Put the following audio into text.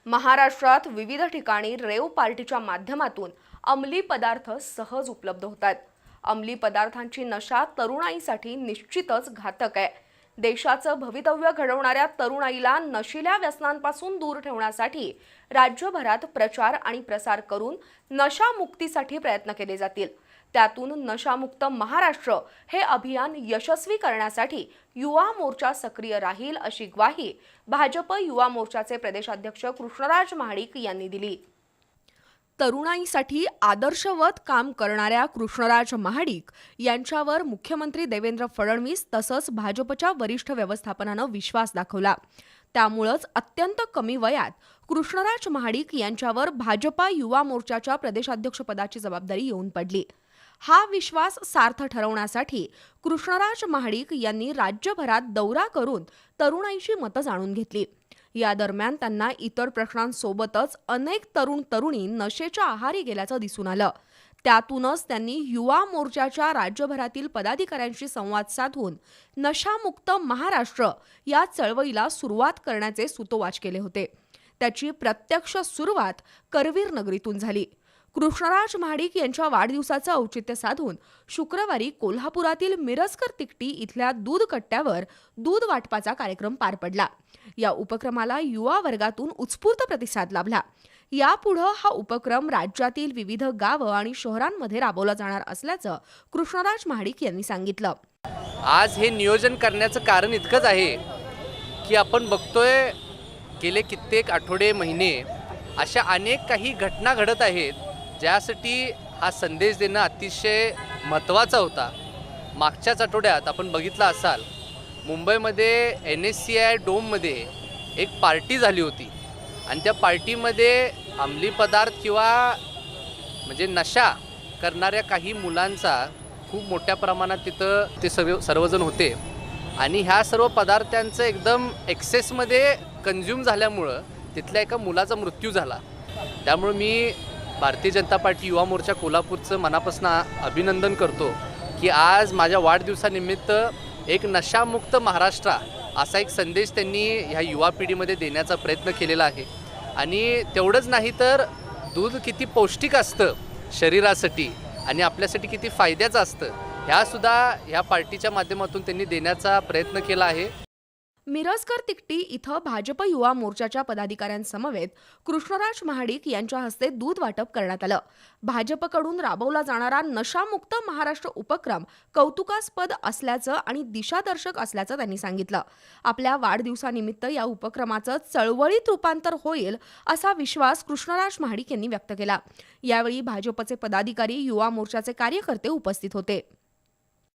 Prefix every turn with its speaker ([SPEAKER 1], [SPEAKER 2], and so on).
[SPEAKER 1] महाराष्ट्रात विविध ठिकाणी रेव पार्टीच्या माध्यमातून अंमली पदार्थ सहज उपलब्ध होतात। अंमली पदार्थांची नशा तरुणाईसाठी निश्चितच घातक आहे। देशाचं भवितव्य घडवणाऱ्या तरुणाईला नशिल्या व्यसनांपासून दूर ठेवण्यासाठी राज्यभरात प्रचार आणि प्रसार करून नशामुक्तीसाठी प्रयत्न केले जातील। त्यातून नशामुक्त महाराष्ट्र हे अभियान यशस्वी करण्यासाठी युवा मोर्चा सक्रिय राहील अशी ग्वाही भाजप युवा मोर्चाचे प्रदेशाध्यक्ष कृष्णराज महाडिक यांनी दिली। तरुणाईसाठी आदर्शवत काम करणाऱ्या कृष्णराज महाडिक यांच्यावर मुख्यमंत्री देवेंद्र फडणवीस तसंच भाजपच्या वरिष्ठ व्यवस्थापनानं विश्वास दाखवला। त्यामुळेच अत्यंत कमी वयात कृष्णराज महाडिक यांच्यावर भाजपा युवा मोर्चाच्या प्रदेशाध्यक्षपदाची जबाबदारी येऊन पडली। हा विश्वास सार्थ ठरवण्यासाठी कृष्णराज महाडिक यांनी राज्यभरात दौरा करून तरुणाईची मतं जाणून घेतली। या दरम्यान त्यांना इतर प्रश्नांसोबतच अनेक तरुणी नशेच्या आहारी गेल्याचं दिसून आलं। त्यातूनच त्यांनी युवा मोर्चाच्या राज्यभरातील पदाधिकाऱ्यांशी संवाद साधून नशामुक्त महाराष्ट्र या चळवळीला सुरुवात करण्याचे सूतोवाच केले होते। त्याची प्रत्यक्ष सुरुवात करवीर नगरीतून झाली। कृष्णराज महाडिक यांच्या वाढदिवसाचं औचित्य साधून शुक्रवारी कोल्हापुरातील मिरजकर तिकटी इथल्या दूध कट्ट्यावर दूध वाटपाचा कार्यक्रम पार पडला। या उपक्रमाला युवा वर्गातून उत्स्फूर्त प्रतिसाद लाभला। यापुढे हा उपक्रम राज्यातील विविध गावं आणि शहरांमध्ये राबवला जाणार असल्याचं कृष्णराज महाडिक यांनी सांगितलं।
[SPEAKER 2] आज हे नियोजन करण्याचं कारण इतकंच आहे की आपण बघतोय गेले कित्येक आठवडे महिने अशा अनेक काही घटना घडत आहेत ज्यासाठी हा संदेश देणं अतिशय महत्त्वाचा होता। मागच्याच आठवड्यात आपण बघितलं असाल मुंबईमध्ये NSCI डोममध्ये एक पार्टी झाली होती आणि त्या पार्टीमध्ये अंमली पदार्थ किंवा म्हणजे नशा करणाऱ्या काही मुलांचा खूप मोठ्या प्रमाणात तिथं ते सर्वजण होते आणि ह्या सर्व पदार्थांचं एकदम एक्सेसमध्ये कंझ्युम झाल्यामुळं तिथल्या एका मुलाचा मृत्यू झाला। त्यामुळे मी भारतीय जनता पार्टी युवा मोर्चा कोल्हापूरचं मनापासून अभिनंदन करतो की आज माझ्या वाढदिवसानिमित्त एक नशामुक्त महाराष्ट्र असा एक संदेश त्यांनी ह्या युवा पिढीमध्ये देण्याचा प्रयत्न केलेला आहे। आणि तेवढंच नाही तर दूध किती पौष्टिक असतं शरीरासाठी आणि आपल्यासाठी किती फायद्याचं असतं ह्यासुद्धा ह्या पार्टीच्या माध्यमातून त्यांनी देण्याचा प्रयत्न केला आहे।
[SPEAKER 1] मिरजकर तिकटी इथं भाजप युवा मोर्चाच्या पदाधिकाऱ्यांसमवेत कृष्णराज महाडिक यांच्या हस्ते दूध वाटप करण्यात आलं। भाजपकडून राबवला जाणारा नशामुक्त महाराष्ट्र उपक्रम कौतुकास्पद असल्याचं आणि दिशादर्शक असल्याचं त्यांनी सांगितलं। आपल्या वाढदिवसानिमित्त या उपक्रमाचं चळवळीत रूपांतर होईल असा विश्वास कृष्णराज महाडिक यांनी व्यक्त केला। यावेळी भाजपचे पदाधिकारी युवा मोर्चाचे कार्यकर्ते उपस्थित होते।